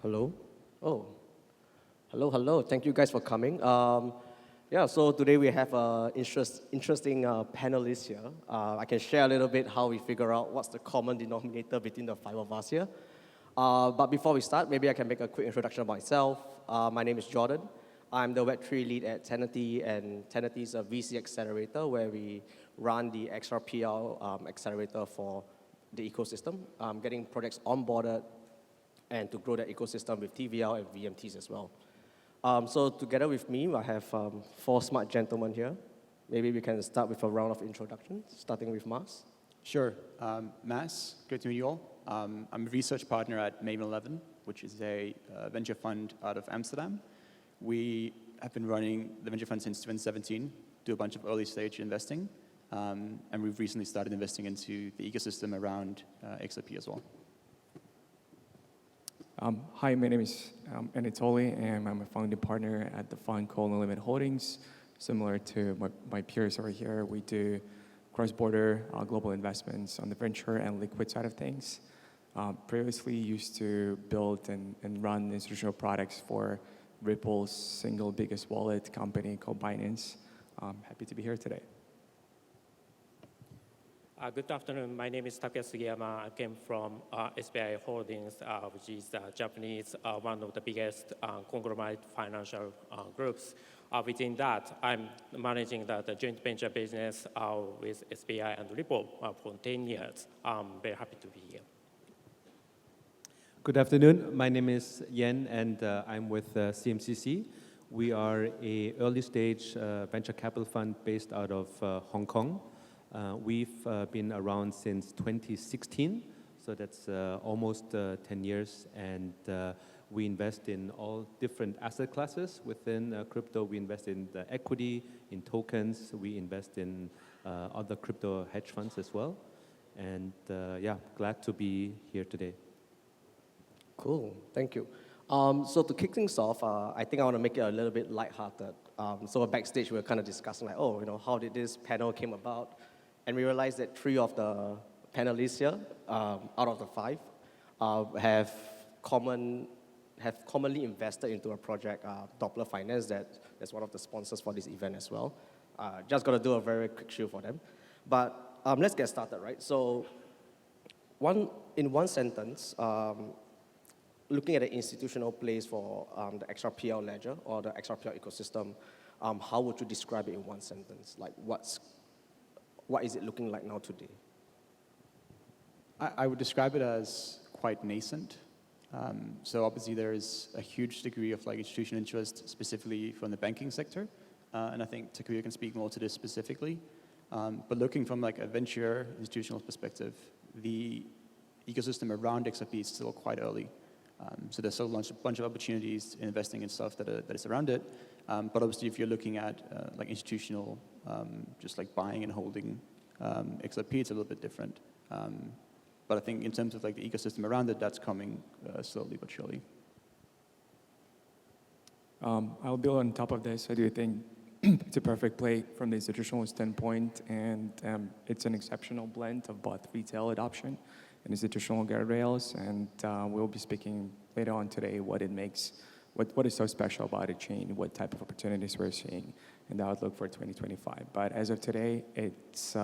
Hello? Oh, hello. Thank you guys for coming. So today we have an interesting panelist here. I can share a little bit how we figure out what's the common denominator between the five of us here. But before we start, maybe I can make a quick introduction of myself. My name is Jorden. I'm the Web3 lead at Tenity, and Tenity is a VC accelerator where we run the XRP accelerator for the ecosystem, getting projects onboarded and to grow the ecosystem with TVL and VMTs as well. So together with me, I have four smart gentlemen here. Maybe we can start with a round of introductions, starting with Mas. Sure. Mas, great to meet you all. I'm a research partner at Maven 11, which is a venture fund out of Amsterdam. We have been running the venture fund since 2017, do a bunch of early stage investing, and we've recently started investing into the ecosystem around XRP as well. Hi, my name is Anatoly, and I'm a founding partner at the fund called Unlimited Holdings. Similar to my peers over here, we do cross-border global investments on the venture and liquid side of things. Previously used to build and run institutional products for Ripple's single biggest wallet company called Binance. Happy to be here today. Good afternoon. My name is Takuya Sugiyama. I came from SBI Holdings, which is Japanese, one of the biggest conglomerate financial groups. Within that, I'm managing the joint venture business with SBI and Ripple for 10 years. I'm very happy to be here. Good afternoon. My name is Yen, and I'm with CMCC. We are an early-stage venture capital fund based out of Hong Kong. We've been around since 2016, so that's almost 10 years, and we invest in all different asset classes within crypto. We invest in the equity, in tokens. We invest in other crypto hedge funds as well. And glad to be here today. Cool, thank you. So to kick things off, I think I want to make it a little bit lighthearted. So backstage, we were kind of discussing how did this panel came about? And we realized that three of the panelists here, out of the five, have commonly invested into a project, Doppler Finance, that's one of the sponsors for this event as well. Just got to do a very quick show for them. But let's get started, right? So in one sentence, looking at the institutional place for the XRPL ledger or the XRPL ecosystem, how would you describe it in one sentence? Like what is it looking like now today? I would describe it as quite nascent. So obviously there is a huge degree of institutional interest specifically from the banking sector. And I think Takuya can speak more to this specifically. But looking from a venture institutional perspective, the ecosystem around XRP is still quite early. So there's still a bunch of opportunities in investing in stuff that is around it. But obviously, if you're looking at institutional, just buying and holding XRP, it's a little bit different. But I think in terms of the ecosystem around it, that's coming slowly but surely. I'll build on top of this. I do think it's a perfect play from the institutional standpoint, and it's an exceptional blend of both retail adoption and institutional guardrails, and we'll be speaking later on today what is so special about a chain, what type of opportunities we're seeing, and the outlook for 2025. But as of today, it's,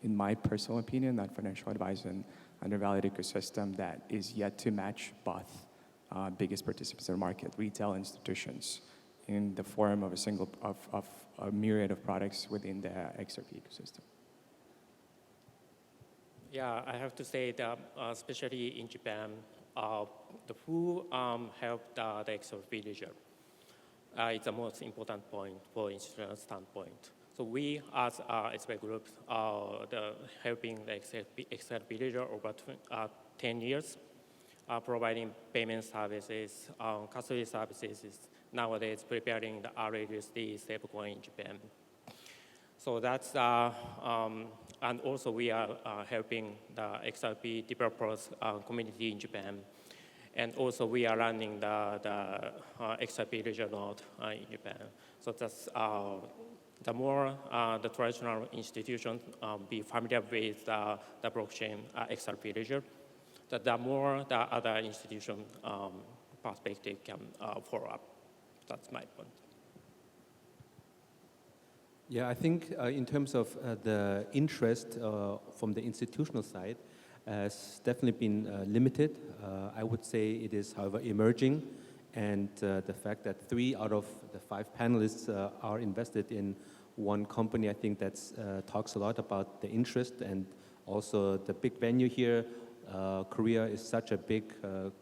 in my personal opinion, not financial advice, an undervalued ecosystem that is yet to match both biggest participants in the market, retail institutions, in the form of a myriad of products within the XRP ecosystem. Yeah, I have to say that especially in Japan, who helped the XRP ledger is the most important point for institutional standpoint. So we, as SBI Group, helping the XRP ledger over 10 years, providing payment services, custody services, nowadays preparing the RLUSD stablecoin in Japan. So that's, and also we are helping the XRP developers community in Japan. And also we are running the XRP ledger node in Japan. So that's, the more the traditional institutions be familiar with the blockchain XRP ledger, the more the other institutions perspective can follow up. That's my point. Yeah, I think in terms of the interest from the institutional side has definitely been limited. I would say it is, however, emerging, and the fact that 3 out of the 5 panelists are invested in one company, I think that talks a lot about the interest and also the big venue here. Korea is such a big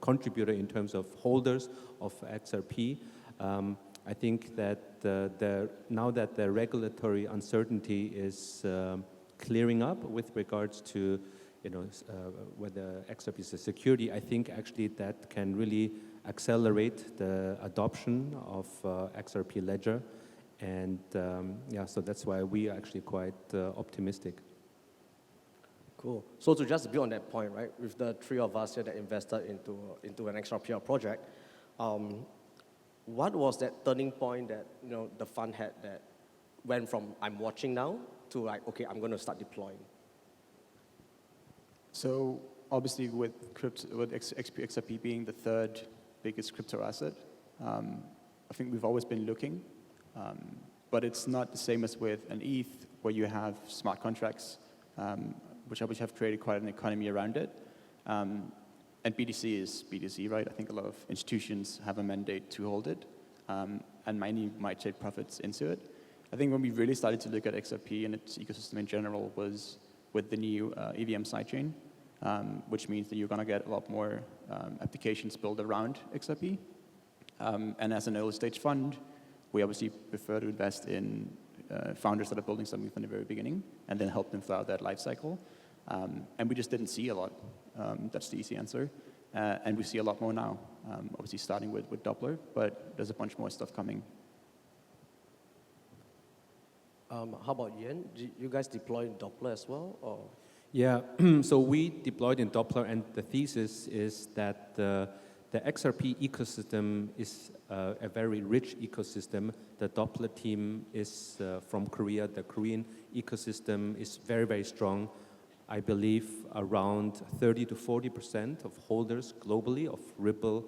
contributor in terms of holders of XRP. I think that now that the regulatory uncertainty is clearing up with regards to whether XRP is a security, I think actually that can really accelerate the adoption of XRP Ledger. And yeah, so that's why we are actually quite optimistic. Cool. So to just build on that point, right, with the 3 of us here that invested into an XRP project, what was that turning point that the fund had that went from I'm watching now to like, okay, I'm going to start deploying? So obviously with XRP being the 3rd biggest crypto asset, I think we've always been looking, but it's not the same as with an ETH where you have smart contracts, which have created quite an economy around it. And BTC is BTC, right? I think a lot of institutions have a mandate to hold it, and many might take profits into it. I think when we really started to look at XRP and its ecosystem in general was with the new EVM sidechain, which means that you're going to get a lot more applications built around XRP. And as an early stage fund, we obviously prefer to invest in founders that are building something from the very beginning and then help them throughout that life cycle. And we just didn't see a lot. That's the easy answer. And we see a lot more now, obviously starting with Doppler, but there's a bunch more stuff coming. How about Yen? Do you guys deploy in Doppler as well? Or? Yeah, so we deployed in Doppler, and the thesis is that the XRP ecosystem is a very rich ecosystem. The Doppler team is from Korea. The Korean ecosystem is very, very strong. I believe around 30 to 40% of holders globally of Ripple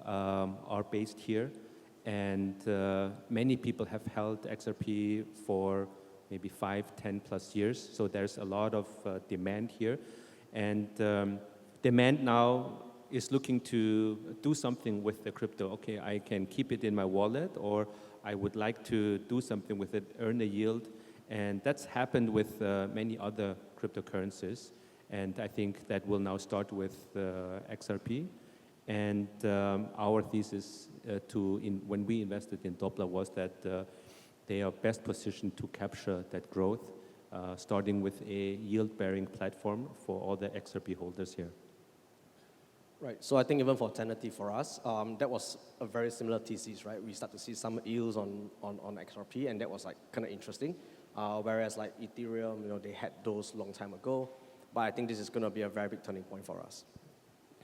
are based here. And many people have held XRP for maybe 5, 10 plus years. So there's a lot of demand here. And demand now is looking to do something with the crypto. Okay, I can keep it in my wallet, or I would like to do something with it, earn a yield. And that's happened with many other cryptocurrencies. And I think that will now start with XRP. And our thesis when we invested in Doppler was that they are best positioned to capture that growth, starting with a yield-bearing platform for all the XRP holders here. Right. So I think even for Tenity, for us, that was a very similar thesis, right? We start to see some yields on XRP, and that was like kind of interesting. Whereas like Ethereum, they had those long time ago. But I think this is going to be a very big turning point for us.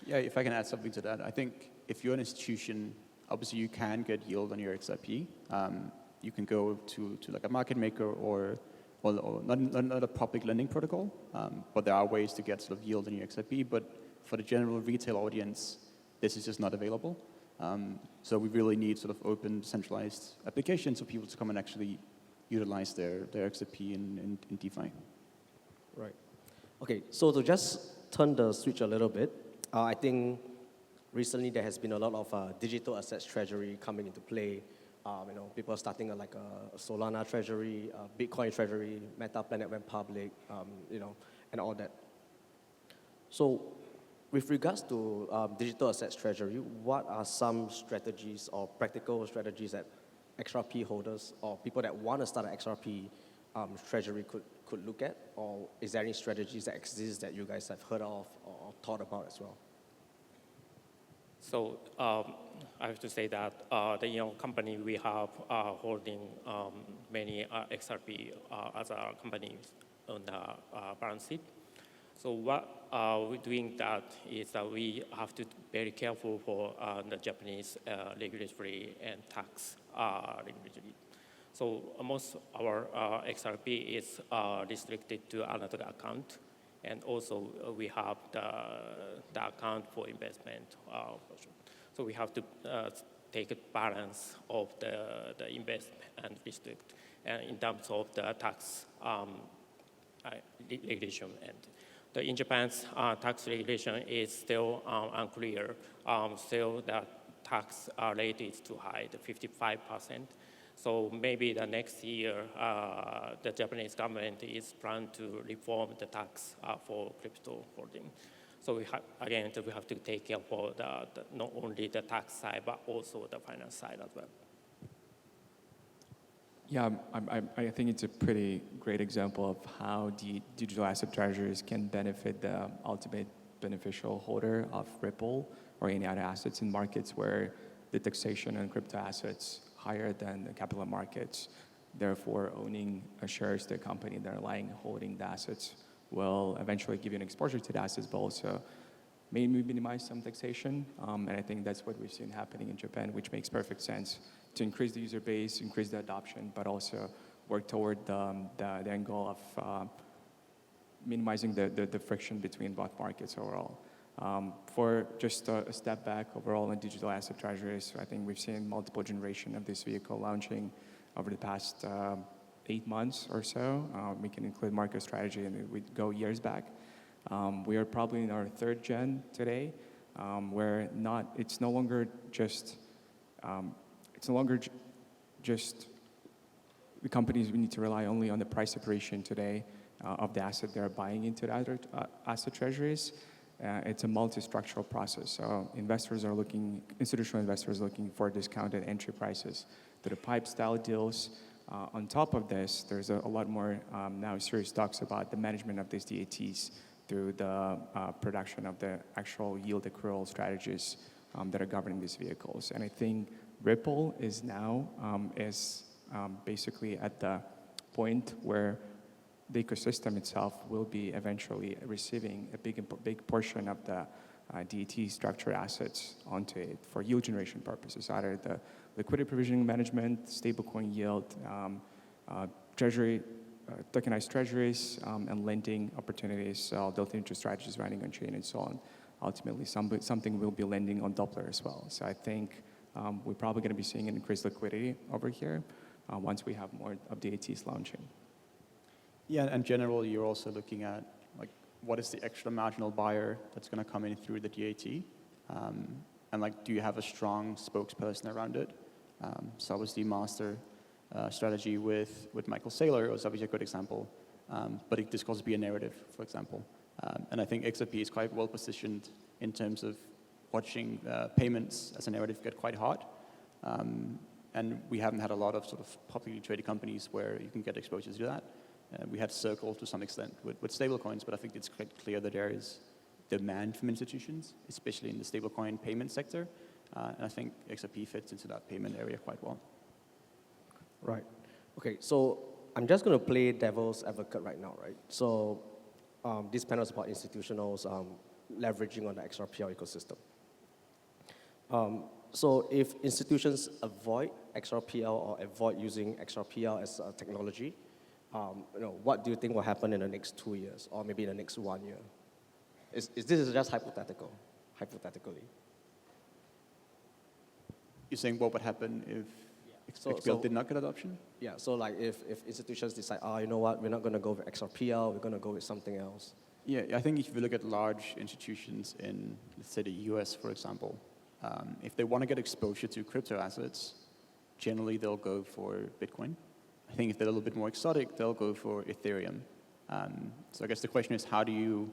Yeah, if I can add something to that, I think if you're an institution, obviously you can get yield on your XRP. You can go to like a market maker or not a public lending protocol, but there are ways to get sort of yield on your XRP. But for the general retail audience, this is just not available. So we really need sort of open, centralized applications for people to come and actually utilize their XRP in DeFi. Right. Okay, so to just turn the switch a little bit, I think recently there has been a lot of digital assets treasury coming into play. People are starting like a Solana treasury, Bitcoin treasury, Meta Planet went public, and all that. So with regards to digital assets treasury, what are some strategies or practical strategies that XRP holders or people that want to start an XRP treasury could look at? Or is there any strategies that exist that you guys have heard of or thought about as well? So I have to say that the company we have holding many XRP as a company on the balance sheet. So what we're doing that is that we have to be very careful for the Japanese regulatory and tax regulatory. So most of our XRP is restricted to another account. And also we have the account for investment. So we have to take a balance of the investment and restrict in terms of the tax regulation. And in Japan's tax regulation is still unclear. Still, the tax rate is too high, the 55%. So maybe the next year, the Japanese government is planning to reform the tax for crypto holding. So we have to take care for not only the tax side, but also the finance side as well. Yeah, I think it's a pretty great example of how the digital asset treasuries can benefit the ultimate beneficial holder of Ripple or any other assets in markets where the taxation on crypto assets higher than the capital markets. Therefore, owning shares to a company that are lying holding the assets will eventually give you an exposure to the assets, but also maybe minimize some taxation. And I think that's what we've seen happening in Japan, which makes perfect sense to increase the user base, increase the adoption, but also work toward the end goal of minimizing the friction between both markets overall. For just a step back overall in digital asset treasuries, I think we've seen multiple generation of this vehicle launching over the past 8 months or so. We can include MicroStrategy, and we go years back. We are probably in our 3rd gen today, where it's no longer just the companies we need to rely only on the price separation today of the asset they're buying into the other asset treasuries. It's a multi-structural process. So institutional investors are looking for discounted entry prices to the pipe style deals. On top of this, there's a lot more now serious talks about the management of these DATs through the production of the actual yield accrual strategies that are governing these vehicles. And I think Ripple is now basically at the point where the ecosystem itself will be eventually receiving a big portion of the DAT structured assets onto it for yield generation purposes, either the liquidity provisioning management, stablecoin yield, tokenized treasuries, and lending opportunities, built into strategies running on chain and so on. Ultimately, something will be lending on Doppler as well. So I think we're probably going to be seeing an increased liquidity over here once we have more of DATs launching. Yeah, and generally, you're also looking at what is the extra marginal buyer that's going to come in through the DAT, and do you have a strong spokesperson around it? So obviously, master strategy with Michael Saylor was obviously a good example, but it just goes to be a narrative, for example. And I think XRP is quite well positioned in terms of watching payments as a narrative get quite hot. And we haven't had a lot of sort of publicly traded companies where you can get exposure to that. We had Circle to some extent with stablecoins, but I think it's quite clear that there is demand from institutions, especially in the stablecoin payment sector. And I think XRP fits into that payment area quite well. Right. Okay, so I'm just going to play devil's advocate right now, right? So this panel is about institutionals leveraging on the XRPL ecosystem. So if institutions avoid XRPL or avoid using XRPL as a technology, what do you think will happen in the next 2 years or maybe in the next 1 year? This is just hypothetically? You're saying what would happen if XRPL did not get adoption? Yeah, so if institutions decide, you know what, we're not going to go with XRPL, we're going to go with something else. Yeah, I think if you look at large institutions in, let's say, the US, for example, if they want to get exposure to crypto assets, generally they'll go for Bitcoin. I think if they're a little bit more exotic, they'll go for Ethereum. So I guess the question is, how do you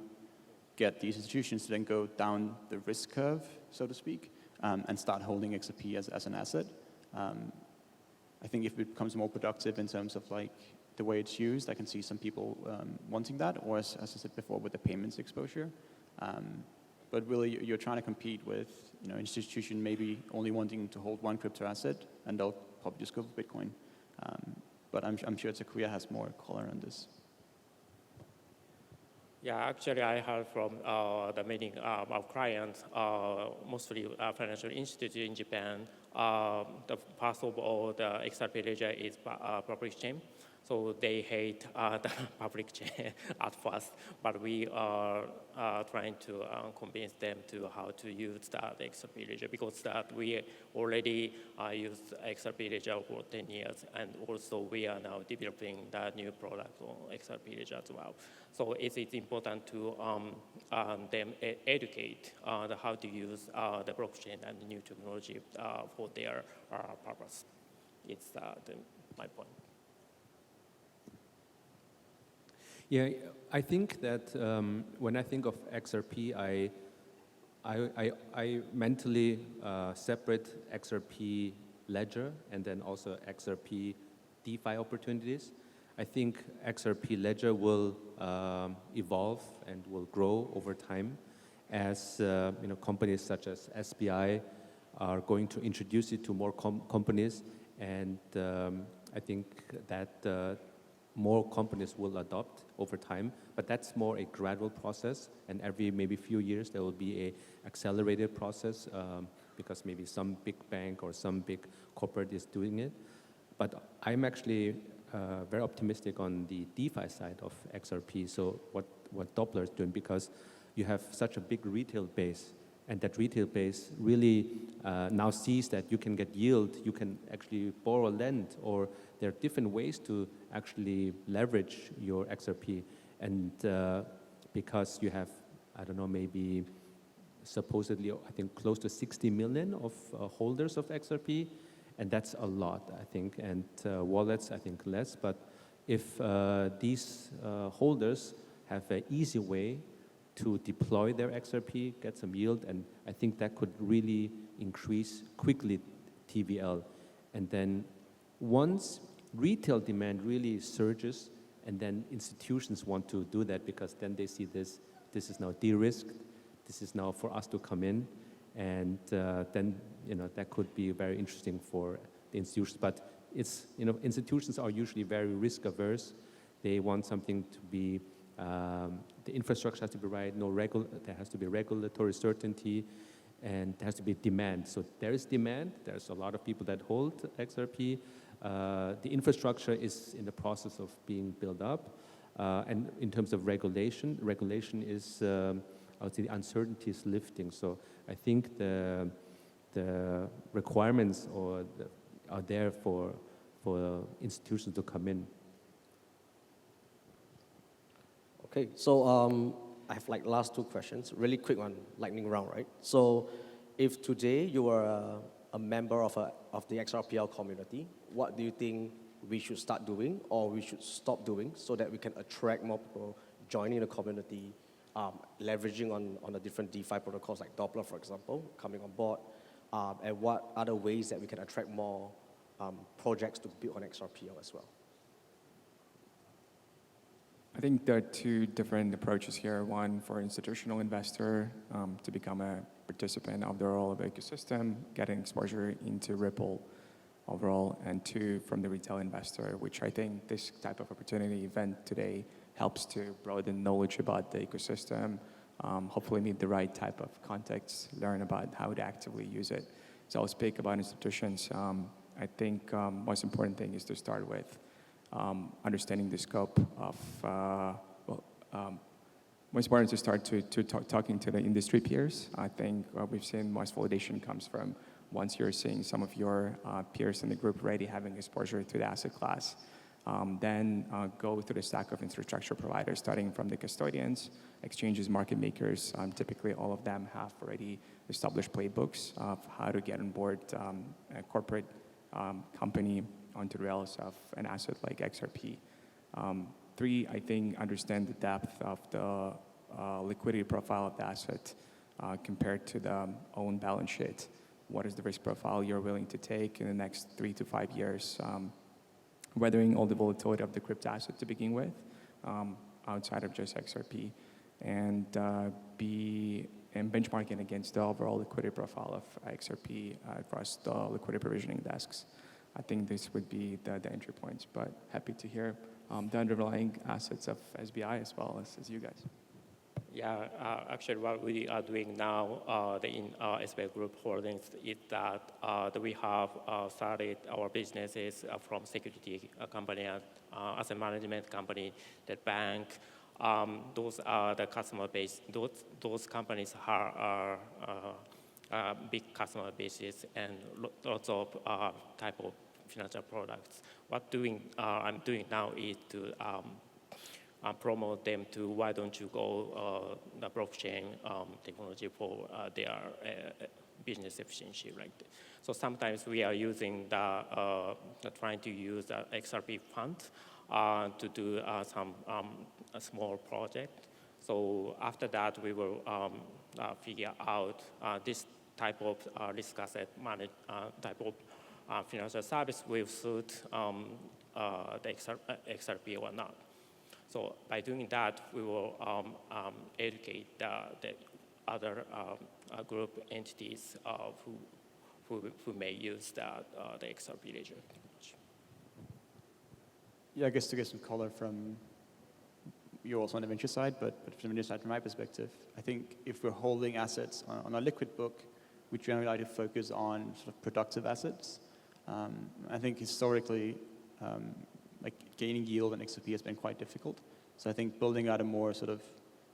get these institutions to then go down the risk curve, so to speak, and start holding XRP as an asset? I think if it becomes more productive in terms of the way it's used, I can see some people wanting that, or as I said before, with the payments exposure. But really, you're trying to compete with institution maybe only wanting to hold one crypto asset, and they'll probably just go for Bitcoin. But I'm sure Takuya has more color on this. Yeah, actually, I heard from the many of our clients, mostly financial institutes in Japan. First of all, the XRP ledger is public chain. So they hate the public chain at first, but we are trying to convince them to how to use the XRP ledger, because that we already used XRP ledger for 10 years, and also we are now developing the new product on XRP ledger as well. So it's important to them educate how to use the blockchain and the new technology for their purpose. It's my point. Yeah, I think that when I think of XRP, I mentally separate XRP ledger and then also XRP DeFi opportunities. I think XRP ledger will evolve and will grow over time as companies such as SBI are going to introduce it to more companies, and I think that more companies will adopt over time, but that's more a gradual process, and every maybe few years there will be a accelerated process because maybe some big bank or some big corporate is doing it. But I'm actually very optimistic on the DeFi side of XRP, so what Doppler is doing, because you have such a big retail base, and that retail base really now sees that you can get yield, you can actually borrow land, or there are different ways to actually leverage your XRP. And because you have, I don't know, maybe supposedly, I think, close to 60 million of holders of XRP, and that's a lot, I think, and wallets, I think, less. But if these holders have an easy way to deploy their XRP, get some yield, and I think that could really increase quickly TVL. And then once retail demand really surges, and then institutions want to do that because then they see this is now de-risked, this is now for us to come in, and then that could be very interesting for the institutions. But it's institutions are usually very risk averse. They want something to be the infrastructure has to be right. There has to be regulatory certainty, and there has to be demand. So there is demand. There's a lot of people that hold XRP. The infrastructure is in the process of being built up. And in terms of regulation is, I would say, the uncertainty is lifting. So I think the requirements are there for institutions to come in. Okay, so I have last two questions, really quick one, lightning round, right? So if today you are a member of the XRPL community, what do you think we should start doing or we should stop doing so that we can attract more people joining the community, leveraging on the different DeFi protocols like Doppler, for example, coming on board, and what other ways that we can attract more projects to build on XRPL as well? I think there are two different approaches here. One for institutional investor to become a participant of the overall ecosystem, getting exposure into Ripple overall, and two from the retail investor, which I think this type of opportunity event today helps to broaden knowledge about the ecosystem, hopefully meet the right type of context, learn about how to actively use it. So I'll speak about institutions. I think most important thing is to start with understanding the scope of, most important to start talking to the industry peers. I think what we've seen most validation comes from once you're seeing some of your peers in the group already having exposure to the asset class. Then go through the stack of infrastructure providers, starting from the custodians, exchanges, market makers. Typically, all of them have already established playbooks of how to get on board a corporate company onto the rails of an asset like XRP. Three, I think, understand the depth of the liquidity profile of the asset compared to the own balance sheet. What is the risk profile you're willing to take in the next 3 to 5 years, weathering all the volatility of the crypto asset to begin with, outside of just XRP, and benchmarking against the overall liquidity profile of XRP across the liquidity provisioning desks. I think this would be the entry points, but happy to hear the underlying assets of SBI as well as you guys. Yeah, actually what we are doing now in SBI Group Holdings is that we have started our businesses from security company and asset management company, the bank. Those are the customer base. Those companies are big customer bases and lots of type of financial products. What I'm doing now is to promote them to why don't you go the blockchain technology for their business efficiency, right? So sometimes we are using trying to use the XRP fund to do some a small project. So after that, we will figure out this type of risk asset managed type of financial service will suit the XRP or not. So by doing that, we will educate the other group entities who may use the XRP ledger technology. Yeah, I guess to get some color from you also on the venture side, but from the venture side, from my perspective, I think if we're holding assets on our liquid book, we generally like to focus on sort of productive assets. I think historically, like gaining yield in XRP has been quite difficult. So I think building out a more sort of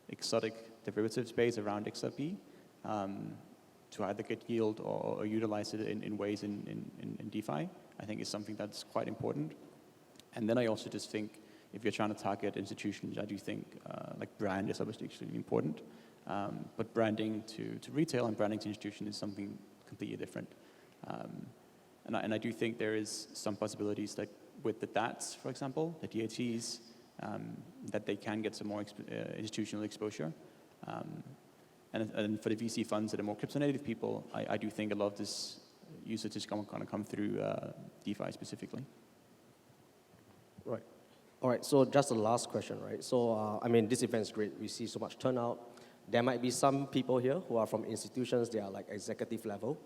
exotic derivative space around XRP to either get yield or utilize it in ways in DeFi, I think is something that's quite important. And then I also just think if you're trying to target institutions, I do think like brand is obviously extremely important. But branding to retail and branding to institution is something completely different. And I do think there is some possibilities that with the DATs, for example, the DATs, that they can get some more institutional exposure. And for the VC funds that are more crypto-native people, I do think a lot of this usage is going to come through DeFi specifically. Right. All right, so just the last question, right? So, I mean, this event is great. We see so much turnout. There might be some people here who are from institutions, they are like executive level.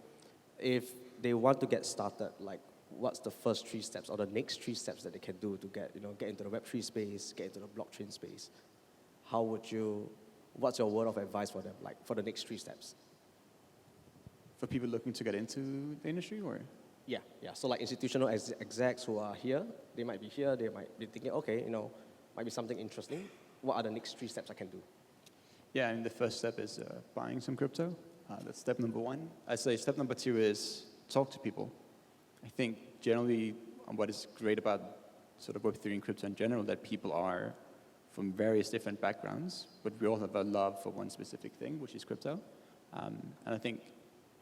If they want to get started, like what's the first 3 steps or the next 3 steps that they can do to get into the Web3 space, get into the blockchain space? What's your word of advice for them, like for the next 3 steps? For people looking to get into the industry, or? Yeah. So like institutional execs who are here, they might be here, they might be thinking, okay, might be something interesting. What are the next 3 steps I can do? Yeah, and the first step is buying some crypto. That's step number 1. I'd say step number 2 is talk to people. I think generally what is great about sort of Web3 and crypto in general, that people are from various different backgrounds, but we all have a love for one specific thing, which is crypto. And I think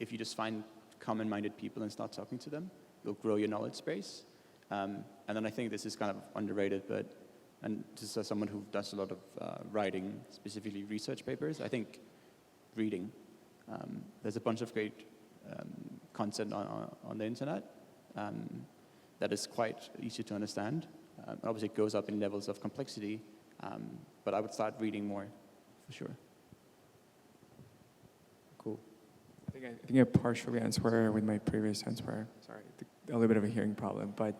if you just find common-minded people and start talking to them, you'll grow your knowledge base. And then I think this is kind of underrated, and just as someone who does a lot of writing, specifically research papers, I think reading. There's a bunch of great content on the internet that is quite easy to understand. Obviously, it goes up in levels of complexity, but I would start reading more, for sure. Cool. I think I partially answered with my previous answer. Sorry, a little bit of a hearing problem. But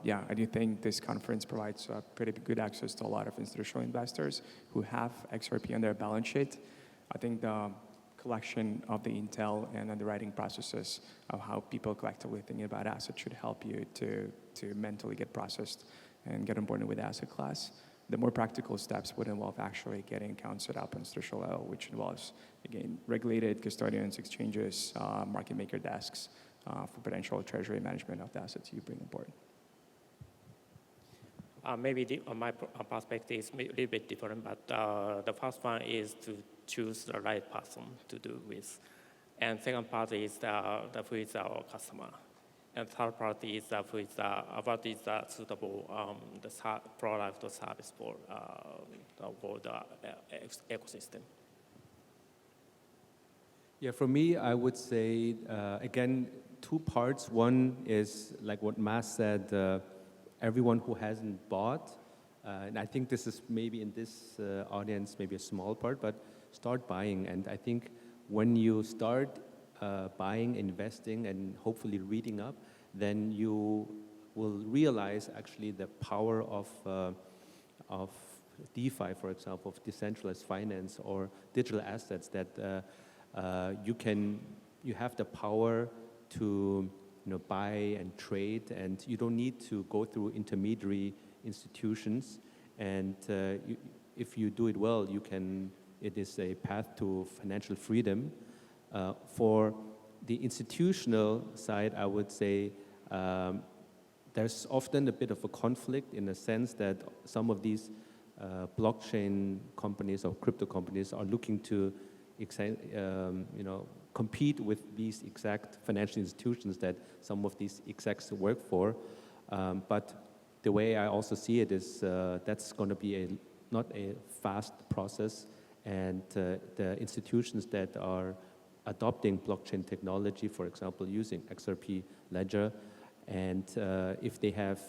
yeah, I do think this conference provides pretty good access to a lot of institutional investors who have XRP on their balance sheet. I think the collection of the intel and underwriting processes of how people collectively think about assets should help you to mentally get processed and get on board with the asset class. The more practical steps would involve actually getting accounts set up on institutional level, which involves, again, regulated custodians, exchanges, market maker desks for potential treasury management of the assets you bring on board. Maybe my perspective is a little bit different, but the first one is to choose the right person to do with. And second part is who is our customer. And third part is what is the suitable product or service for the ecosystem. Yeah, for me, I would say, again, 2 parts. One is, like what Mas said, everyone who hasn't bought, and I think this is maybe in this audience, maybe a small part, but start buying. And I think when you start buying, investing, and hopefully reading up, then you will realize actually the power of DeFi, for example, of decentralized finance or digital assets, that you have the power to buy and trade, and you don't need to go through intermediary institutions. And if you do it well, it is a path to financial freedom. For the institutional side, I would say there's often a bit of a conflict in the sense that some of these blockchain companies or crypto companies are looking to compete with these exact financial institutions that some of these execs work for. But the way I also see it is that's going to be not a fast process, and the institutions that are adopting blockchain technology, for example, using XRP Ledger, and if they have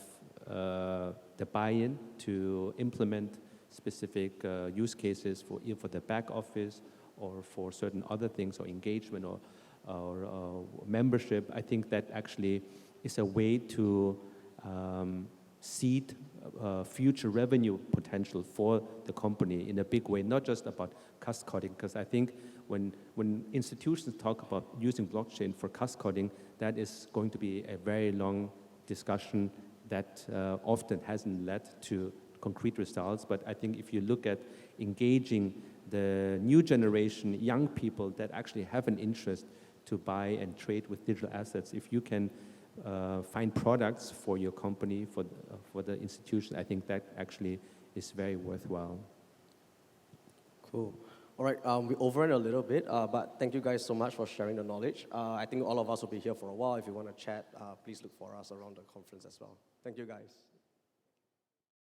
the buy-in to implement specific use cases for the back office or for certain other things, or engagement or membership, I think that actually is a way to seed future revenue potential for the company in a big way, not just about cascading, because I think when institutions talk about using blockchain for cascading, that is going to be a very long discussion that often hasn't led to concrete results. But I think if you look at engaging the new generation, young people that actually have an interest to buy and trade with digital assets, if you can find products for your company, for the institution, I think that actually is very worthwhile. Cool. All right, we overran a little bit, but thank you guys so much for sharing the knowledge. I think all of us will be here for a while. If you want to chat, please look for us around the conference as well. Thank you guys.